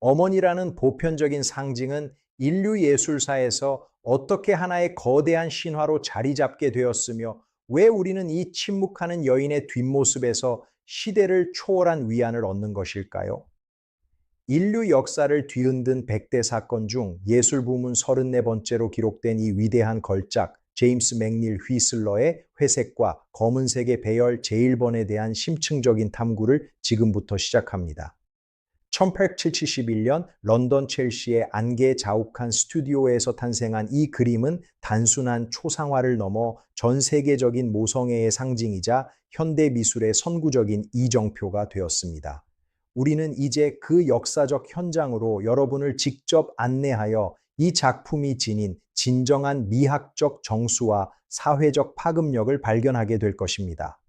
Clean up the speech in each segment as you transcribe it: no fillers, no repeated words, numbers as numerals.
어머니라는 보편적인 상징은 인류 예술사에서 어떻게 하나의 거대한 신화로 자리 잡게 되었으며 왜 우리는 이 침묵하는 여인의 뒷모습에서 시대를 초월한 위안을 얻는 것일까요? 인류 역사를 뒤흔든 100대 사건 중 예술 부문 34번째로 기록된 이 위대한 걸작, 제임스 맥닐 휘슬러의 회색과 검은색의 배열 제1번에 대한 심층적인 탐구를 지금부터 시작합니다. 1871년 런던 첼시의 안개 자욱한 스튜디오에서 탄생한 이 그림은 단순한 초상화를 넘어 전 세계적인 모성애의 상징이자 현대 미술의 선구적인 이정표가 되었습니다. 우리는 이제 그 역사적 현장으로 여러분을 직접 안내하여 이 작품이 지닌 진정한 미학적 정수와 사회적 파급력을 발견하게 될 것입니다.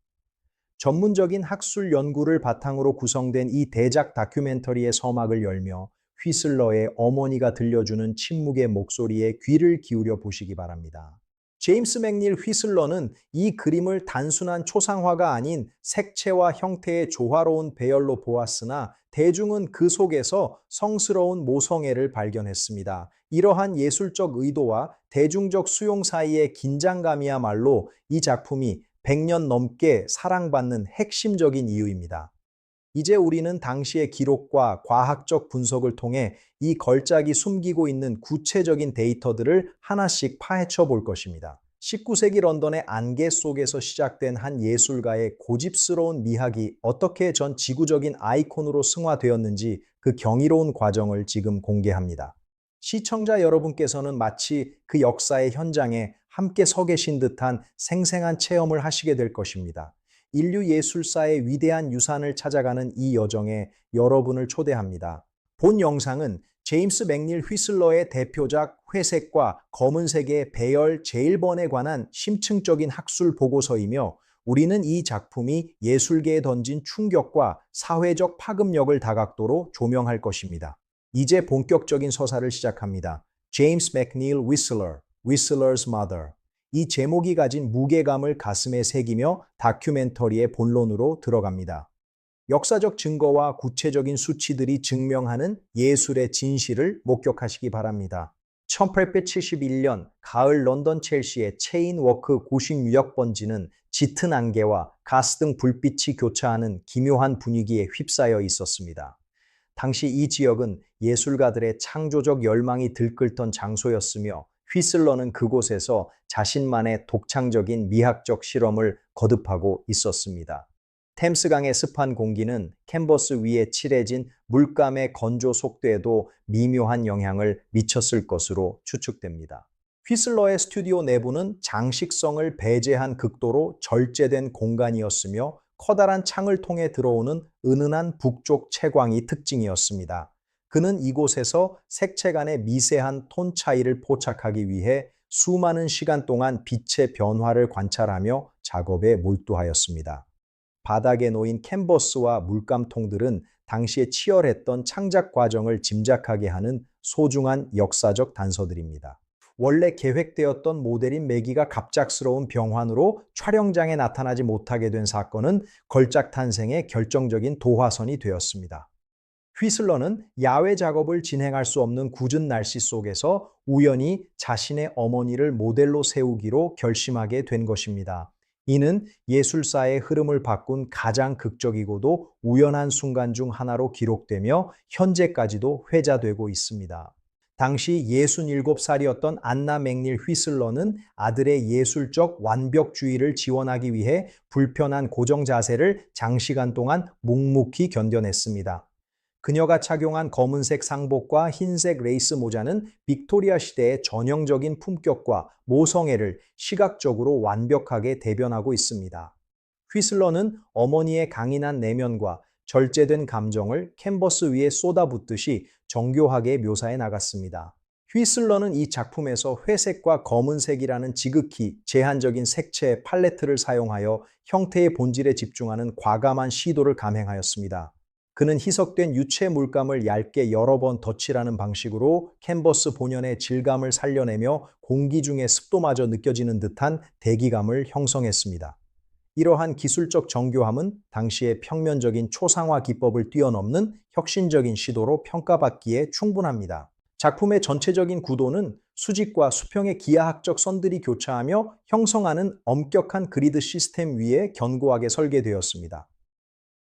전문적인 학술 연구를 바탕으로 구성된 이 대작 다큐멘터리의 서막을 열며 휘슬러의 어머니가 들려주는 침묵의 목소리에 귀를 기울여 보시기 바랍니다. 제임스 맥닐 휘슬러는 이 그림을 단순한 초상화가 아닌 색채와 형태의 조화로운 배열로 보았으나 대중은 그 속에서 성스러운 모성애를 발견했습니다. 이러한 예술적 의도와 대중적 수용 사이의 긴장감이야말로 이 작품이 100년 넘게 사랑받는 핵심적인 이유입니다. 이제 우리는 당시의 기록과 과학적 분석을 통해 이 걸작이 숨기고 있는 구체적인 데이터들을 하나씩 파헤쳐 볼 것입니다. 19세기 런던의 안개 속에서 시작된 한 예술가의 고집스러운 미학이 어떻게 전 지구적인 아이콘으로 승화되었는지 그 경이로운 과정을 지금 공개합니다. 시청자 여러분께서는 마치 그 역사의 현장에 함께 서 계신 듯한 생생한 체험을 하시게 될 것입니다. 인류 예술사의 위대한 유산을 찾아가는 이 여정에 여러분을 초대합니다. 본 영상은 제임스 맥닐 휘슬러의 대표작 회색과 검은색의 배열 제1번에 관한 심층적인 학술 보고서이며 우리는 이 작품이 예술계에 던진 충격과 사회적 파급력을 다각도로 조명할 것입니다. 이제 본격적인 서사를 시작합니다. 제임스 맥닐 휘슬러, Whistler's Mother. 이 제목이 가진 무게감을 가슴에 새기며 다큐멘터리의 본론으로 들어갑니다. 역사적 증거와 구체적인 수치들이 증명하는 예술의 진실을 목격하시기 바랍니다. 1871년 가을 런던 첼시의 체인워크 96번지는 짙은 안개와 가스 등 불빛이 교차하는 기묘한 분위기에 휩싸여 있었습니다. 당시 이 지역은 예술가들의 창조적 열망이 들끓던 장소였으며 휘슬러는 그곳에서 자신만의 독창적인 미학적 실험을 거듭하고 있었습니다. 템스강의 습한 공기는 캔버스 위에 칠해진 물감의 건조 속도에도 미묘한 영향을 미쳤을 것으로 추측됩니다. 휘슬러의 스튜디오 내부는 장식성을 배제한 극도로 절제된 공간이었으며 커다란 창을 통해 들어오는 은은한 북쪽 채광이 특징이었습니다. 그는 이곳에서 색채 간의 미세한 톤 차이를 포착하기 위해 수많은 시간 동안 빛의 변화를 관찰하며 작업에 몰두하였습니다. 바닥에 놓인 캔버스와 물감통들은 당시에 치열했던 창작 과정을 짐작하게 하는 소중한 역사적 단서들입니다. 원래 계획되었던 모델인 매기가 갑작스러운 병환으로 촬영장에 나타나지 못하게 된 사건은 걸작 탄생의 결정적인 도화선이 되었습니다. 휘슬러는 야외 작업을 진행할 수 없는 굳은 날씨 속에서 우연히 자신의 어머니를 모델로 세우기로 결심하게 된 것입니다. 이는 예술사의 흐름을 바꾼 가장 극적이고도 우연한 순간 중 하나로 기록되며 현재까지도 회자되고 있습니다. 당시 67살이었던 안나 맥닐 휘슬러는 아들의 예술적 완벽주의를 지원하기 위해 불편한 고정 자세를 장시간 동안 묵묵히 견뎌냈습니다. 그녀가 착용한 검은색 상복과 흰색 레이스 모자는 빅토리아 시대의 전형적인 품격과 모성애를 시각적으로 완벽하게 대변하고 있습니다. 휘슬러는 어머니의 강인한 내면과 절제된 감정을 캔버스 위에 쏟아붓듯이 정교하게 묘사해 나갔습니다. 휘슬러는 이 작품에서 회색과 검은색이라는 지극히 제한적인 색채 팔레트를 사용하여 형태의 본질에 집중하는 과감한 시도를 감행하였습니다. 그는 희석된 유체 물감을 얇게 여러 번 덧칠하는 방식으로 캔버스 본연의 질감을 살려내며 공기 중의 습도마저 느껴지는 듯한 대기감을 형성했습니다. 이러한 기술적 정교함은 당시의 평면적인 초상화 기법을 뛰어넘는 혁신적인 시도로 평가받기에 충분합니다. 작품의 전체적인 구도는 수직과 수평의 기하학적 선들이 교차하며 형성하는 엄격한 그리드 시스템 위에 견고하게 설계되었습니다.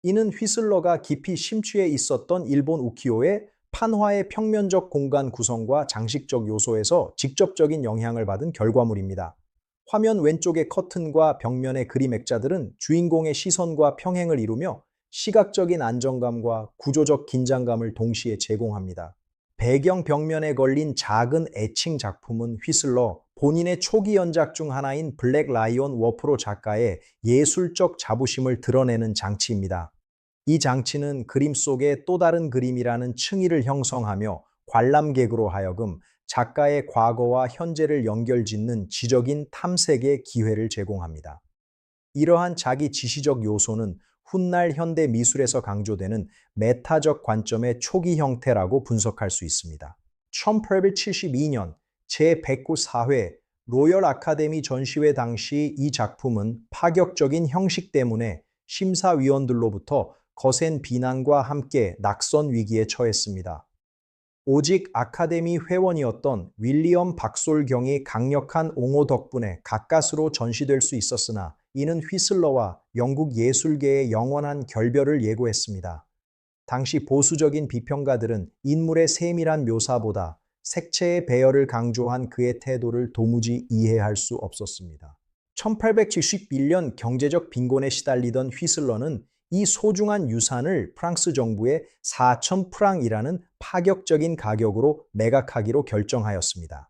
이는 휘슬러가 깊이 심취해 있었던 일본 우키요의 판화의 평면적 공간 구성과 장식적 요소에서 직접적인 영향을 받은 결과물입니다. 화면 왼쪽의 커튼과 벽면의 그림 액자들은 주인공의 시선과 평행을 이루며 시각적인 안정감과 구조적 긴장감을 동시에 제공합니다. 배경 벽면에 걸린 작은 애칭 작품은 휘슬러 본인의 초기 연작 중 하나인 블랙 라이온 워프로 작가의 예술적 자부심을 드러내는 장치입니다. 이 장치는 그림 속에 또 다른 그림이라는 층위를 형성하며 관람객으로 하여금 작가의 과거와 현재를 연결짓는 지적인 탐색의 기회를 제공합니다. 이러한 자기 지시적 요소는 훗날 현대 미술에서 강조되는 메타적 관점의 초기 형태라고 분석할 수 있습니다. 1872년 제194회 로열 아카데미 전시회 당시 이 작품은 파격적인 형식 때문에 심사위원들로부터 거센 비난과 함께 낙선 위기에 처했습니다. 오직 아카데미 회원이었던 윌리엄 박솔경이 강력한 옹호 덕분에 가까스로 전시될 수 있었으나 이는 휘슬러와 영국 예술계의 영원한 결별을 예고했습니다. 당시 보수적인 비평가들은 인물의 세밀한 묘사보다 색채의 배열을 강조한 그의 태도를 도무지 이해할 수 없었습니다. 1871년 경제적 빈곤에 시달리던 휘슬러는 이 소중한 유산을 프랑스 정부에 4,000프랑이라는 파격적인 가격으로 매각하기로 결정하였습니다.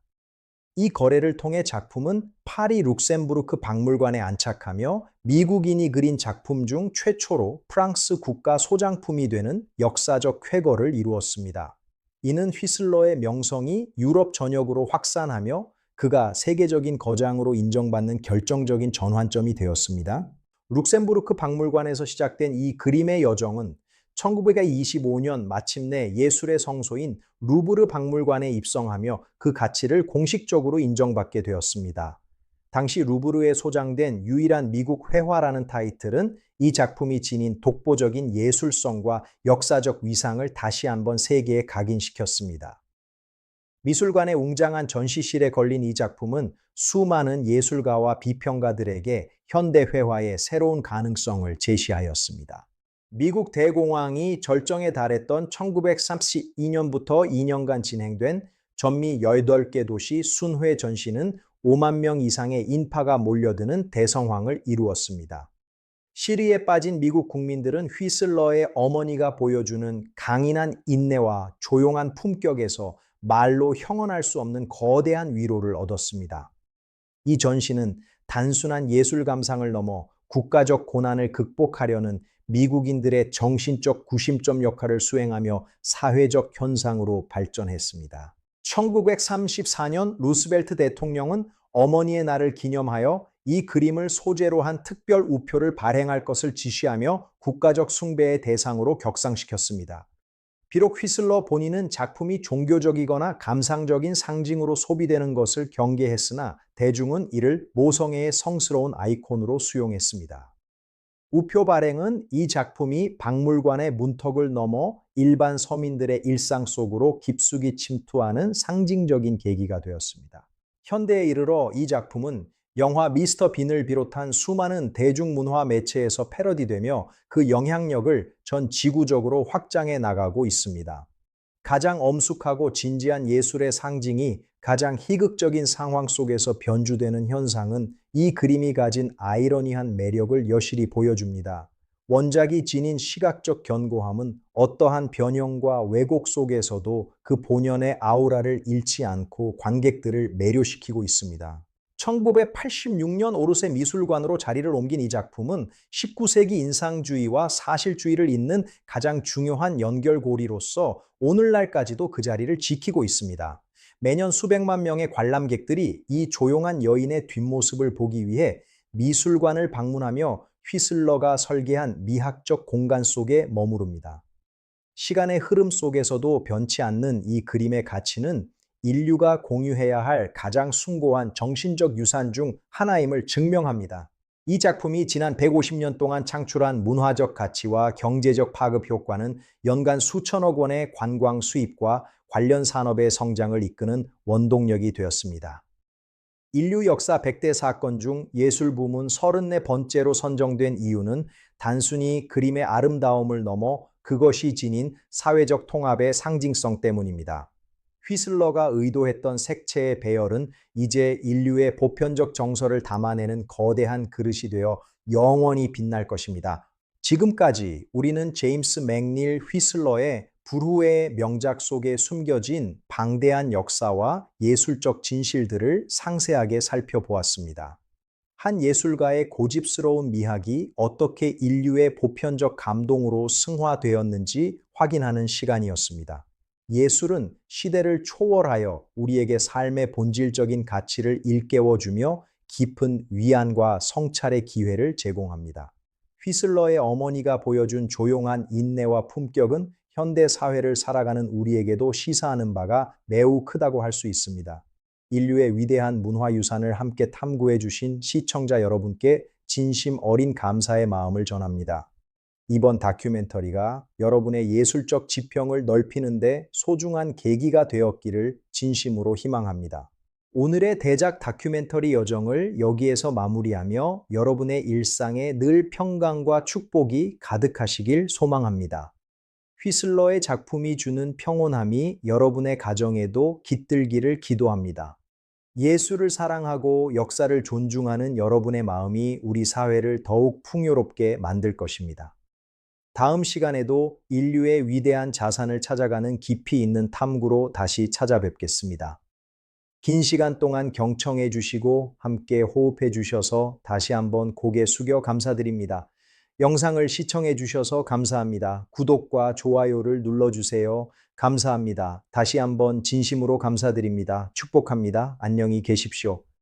이 거래를 통해 작품은 파리 룩셈부르크 박물관에 안착하며 미국인이 그린 작품 중 최초로 프랑스 국가 소장품이 되는 역사적 쾌거를 이루었습니다. 이는 휘슬러의 명성이 유럽 전역으로 확산하며 그가 세계적인 거장으로 인정받는 결정적인 전환점이 되었습니다. 룩셈부르크 박물관에서 시작된 이 그림의 여정은 1925년 마침내 예술의 성소인 루브르 박물관에 입성하며 그 가치를 공식적으로 인정받게 되었습니다. 당시 루브르에 소장된 유일한 미국 회화라는 타이틀은 이 작품이 지닌 독보적인 예술성과 역사적 위상을 다시 한번 세계에 각인시켰습니다. 미술관의 웅장한 전시실에 걸린 이 작품은 수많은 예술가와 비평가들에게 현대 회화의 새로운 가능성을 제시하였습니다. 미국 대공황이 절정에 달했던 1932년부터 2년간 진행된 전미 18개 도시 순회 전시는 5만 명 이상의 인파가 몰려드는 대성황을 이루었습니다. 시리에 빠진 미국 국민들은 휘슬러의 어머니가 보여주는 강인한 인내와 조용한 품격에서 말로 형언할 수 없는 거대한 위로를 얻었습니다. 이 전시는 단순한 예술 감상을 넘어 국가적 고난을 극복하려는 미국인들의 정신적 구심점 역할을 수행하며 사회적 현상으로 발전했습니다. 1934년 루스벨트 대통령은 어머니의 날을 기념하여 이 그림을 소재로 한 특별 우표를 발행할 것을 지시하며 국가적 숭배의 대상으로 격상시켰습니다. 비록 휘슬러 본인은 작품이 종교적이거나 감상적인 상징으로 소비되는 것을 경계했으나 대중은 이를 모성애의 성스러운 아이콘으로 수용했습니다. 우표 발행은 이 작품이 박물관의 문턱을 넘어 일반 서민들의 일상 속으로 깊숙이 침투하는 상징적인 계기가 되었습니다. 현대에 이르러 이 작품은 영화 미스터 빈을 비롯한 수많은 대중문화 매체에서 패러디되며 그 영향력을 전 지구적으로 확장해 나가고 있습니다. 가장 엄숙하고 진지한 예술의 상징이 가장 희극적인 상황 속에서 변주되는 현상은 이 그림이 가진 아이러니한 매력을 여실히 보여줍니다. 원작이 지닌 시각적 견고함은 어떠한 변형과 왜곡 속에서도 그 본연의 아우라를 잃지 않고 관객들을 매료시키고 있습니다. 1986년 오르세 미술관으로 자리를 옮긴 이 작품은 19세기 인상주의와 사실주의를 잇는 가장 중요한 연결고리로서 오늘날까지도 그 자리를 지키고 있습니다. 매년 수백만 명의 관람객들이 이 조용한 여인의 뒷모습을 보기 위해 미술관을 방문하며 휘슬러가 설계한 미학적 공간 속에 머무릅니다. 시간의 흐름 속에서도 변치 않는 이 그림의 가치는 인류가 공유해야 할 가장 숭고한 정신적 유산 중 하나임을 증명합니다. 이 작품이 지난 150년 동안 창출한 문화적 가치와 경제적 파급 효과는 연간 수천억 원의 관광 수입과 관련 산업의 성장을 이끄는 원동력이 되었습니다. 인류 역사 100대 사건 중 예술 부문 34번째로 선정된 이유는 단순히 그림의 아름다움을 넘어 그것이 지닌 사회적 통합의 상징성 때문입니다. 휘슬러가 의도했던 색채의 배열은 이제 인류의 보편적 정서를 담아내는 거대한 그릇이 되어 영원히 빛날 것입니다. 지금까지 우리는 제임스 맥닐 휘슬러의 불후의 명작 속에 숨겨진 방대한 역사와 예술적 진실들을 상세하게 살펴보았습니다. 한 예술가의 고집스러운 미학이 어떻게 인류의 보편적 감동으로 승화되었는지 확인하는 시간이었습니다. 예술은 시대를 초월하여 우리에게 삶의 본질적인 가치를 일깨워주며 깊은 위안과 성찰의 기회를 제공합니다. 휘슬러의 어머니가 보여준 조용한 인내와 품격은 현대 사회를 살아가는 우리에게도 시사하는 바가 매우 크다고 할 수 있습니다. 인류의 위대한 문화유산을 함께 탐구해 주신 시청자 여러분께 진심 어린 감사의 마음을 전합니다. 이번 다큐멘터리가 여러분의 예술적 지평을 넓히는데 소중한 계기가 되었기를 진심으로 희망합니다. 오늘의 대작 다큐멘터리 여정을 여기에서 마무리하며 여러분의 일상에 늘 평강과 축복이 가득하시길 소망합니다. 휘슬러의 작품이 주는 평온함이 여러분의 가정에도 깃들기를 기도합니다. 예술을 사랑하고 역사를 존중하는 여러분의 마음이 우리 사회를 더욱 풍요롭게 만들 것입니다. 다음 시간에도 인류의 위대한 자산을 찾아가는 깊이 있는 탐구로 다시 찾아뵙겠습니다. 긴 시간 동안 경청해 주시고 함께 호흡해 주셔서 다시 한번 고개 숙여 감사드립니다. 영상을 시청해 주셔서 감사합니다. 구독과 좋아요를 눌러주세요. 감사합니다. 다시 한번 진심으로 감사드립니다. 축복합니다. 안녕히 계십시오.